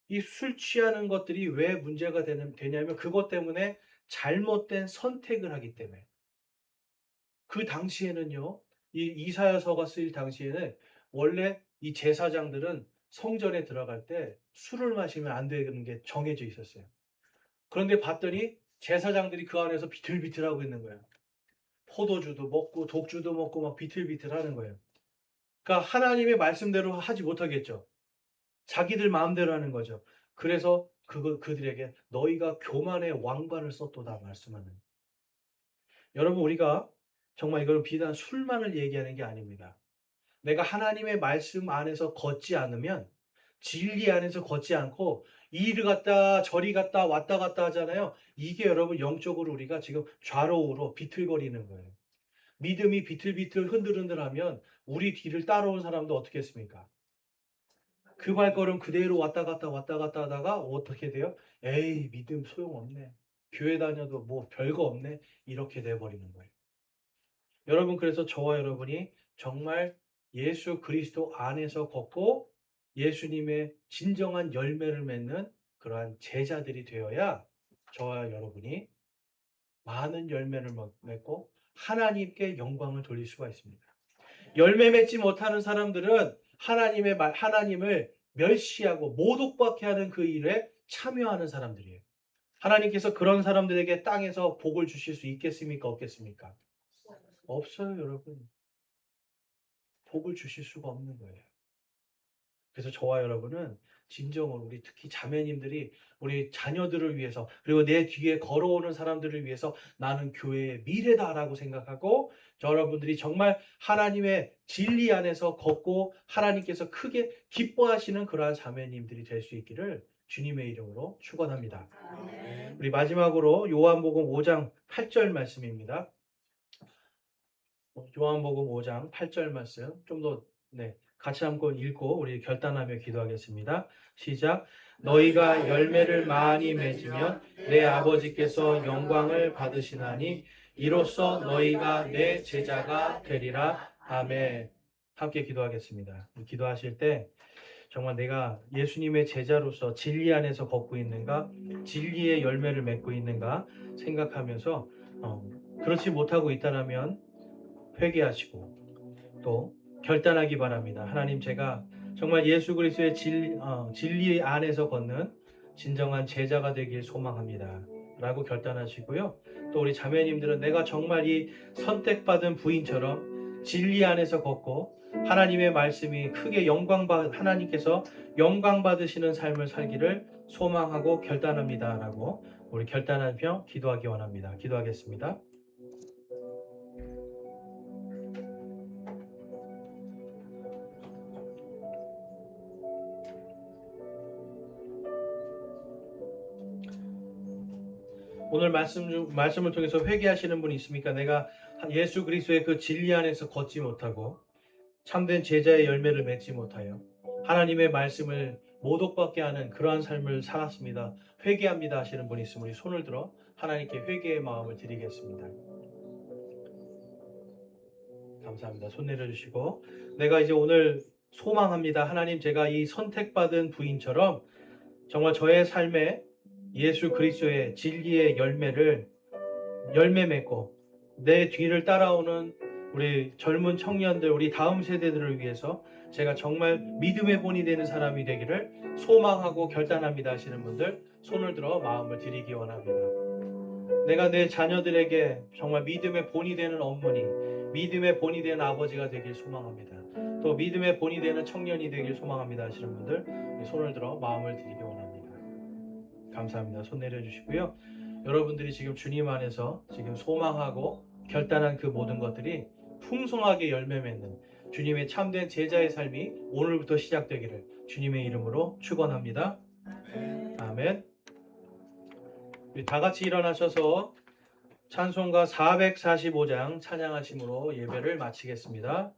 이 술 취하는 것들이 왜 문제가 되냐면 그것 때문에 잘못된 선택을 하기 때문에. 그 당시에는요. 이 이사야서가 쓰일 당시에는 원래 이 제사장들은 성전에 들어갈 때 술을 마시면 안 되는 게 정해져 있었어요. 그런데 봤더니 제사장들이 그 안에서 비틀비틀하고 있는 거예요. 포도주도 먹고 독주도 먹고 막 비틀비틀하는 거예요. 그러니까 하나님의 말씀대로 하지 못하겠죠. 자기들 마음대로 하는 거죠. 그래서 그들에게 너희가 교만의 왕관을 썼도다 말씀하는. 여러분 우리가 정말 이걸 비단 술만을 얘기하는 게 아닙니다. 내가 하나님의 말씀 안에서 걷지 않으면 진리 안에서 걷지 않고 이리 갔다 저리 갔다 왔다 갔다 하잖아요. 이게 여러분 영적으로 우리가 지금 좌로우로 비틀거리는 거예요. 믿음이 비틀비틀 흔들흔들하면 우리 뒤를 따라온 사람도 어떻게 했습니까? 그 발걸음 그대로 왔다 갔다 하다가 어떻게 돼요? 에이 믿음 소용없네. 교회 다녀도 뭐 별거 없네. 이렇게 돼버리는 거예요. 여러분 그래서 저와 여러분이 정말 예수 그리스도 안에서 걷고 예수님의 진정한 열매를 맺는 그러한 제자들이 되어야 저와 여러분이 많은 열매를 맺고 하나님께 영광을 돌릴 수가 있습니다. 열매 맺지 못하는 사람들은 하나님을 멸시하고 모독받게 하는 그 일에 참여하는 사람들이에요. 하나님께서 그런 사람들에게 땅에서 복을 주실 수 있겠습니까? 없겠습니까? 없어요, 여러분. 복을 주실 수가 없는 거예요. 그래서 저와 여러분은 진정으로 우리 특히 자매님들이 우리 자녀들을 위해서 그리고 내 뒤에 걸어오는 사람들을 위해서 나는 교회의 미래다라고 생각하고 여러분들이 정말 하나님의 진리 안에서 걷고 하나님께서 크게 기뻐하시는 그러한 자매님들이 될 수 있기를 주님의 이름으로 축원합니다. 우리 마지막으로 요한복음 5장 8절 말씀입니다. 요한복음 5장 8절 말씀 좀 더 같이 한번 읽고 우리 결단하며 기도하겠습니다. 시작. 너희가 열매를 많이 맺으면 내 아버지께서 영광을 받으시나니 이로써 너희가 내 제자가 되리라. 아멘. 함께 기도하겠습니다. 기도하실 때 정말 내가 예수님의 제자로서 진리 안에서 걷고 있는가, 진리의 열매를 맺고 있는가 생각하면서 그렇지 못하고 있다면 회개하시고 또 결단하기 바랍니다. 하나님 제가 정말 예수 그리스도의 진리 안에서 걷는 진정한 제자가 되길 소망합니다. 라고 결단하시고요. 또 우리 자매님들은 내가 정말 이 선택받은 부인처럼 진리 안에서 걷고 하나님의 말씀이 크게 하나님께서 영광 받으시는 삶을 살기를 소망하고 결단합니다. 라고 우리 결단하며 기도하기 원합니다. 기도하겠습니다. 오늘 말씀을 통해서 회개하시는 분이 있습니까? 내가 예수 그리스도의 그 진리 안에서 걷지 못하고 참된 제자의 열매를 맺지 못하여 하나님의 말씀을 모독받게 하는 그러한 삶을 살았습니다. 회개합니다 하시는 분이 있으면 우리 손을 들어 하나님께 회개의 마음을 드리겠습니다. 감사합니다. 손 내려주시고 내가 이제 오늘 소망합니다. 하나님, 제가 이 선택받은 부인처럼 정말 저의 삶에 예수 그리스도의 진리의 열매 맺고 내 뒤를 따라오는 우리 젊은 청년들, 우리 다음 세대들을 위해서 제가 정말 믿음의 본이 되는 사람이 되기를 소망하고 결단합니다 하시는 분들 손을 들어 마음을 드리기 원합니다. 내가 내 자녀들에게 정말 믿음의 본이 되는 어머니, 믿음의 본이 되는 아버지가 되길 소망합니다. 또 믿음의 본이 되는 청년이 되길 소망합니다 하시는 분들 손을 들어 마음을 드리기 원합니다. 감사합니다. 손 내려주시고요. 여러분들이 지금 주님 안에서 지금 소망하고 결단한 그 모든 것들이 풍성하게 열매 맺는 주님의 참된 제자의 삶이 오늘부터 시작되기를 주님의 이름으로 축원합니다. 아멘. 우리 다 같이 일어나셔서 찬송가 445장 찬양하심으로 예배를 마치겠습니다.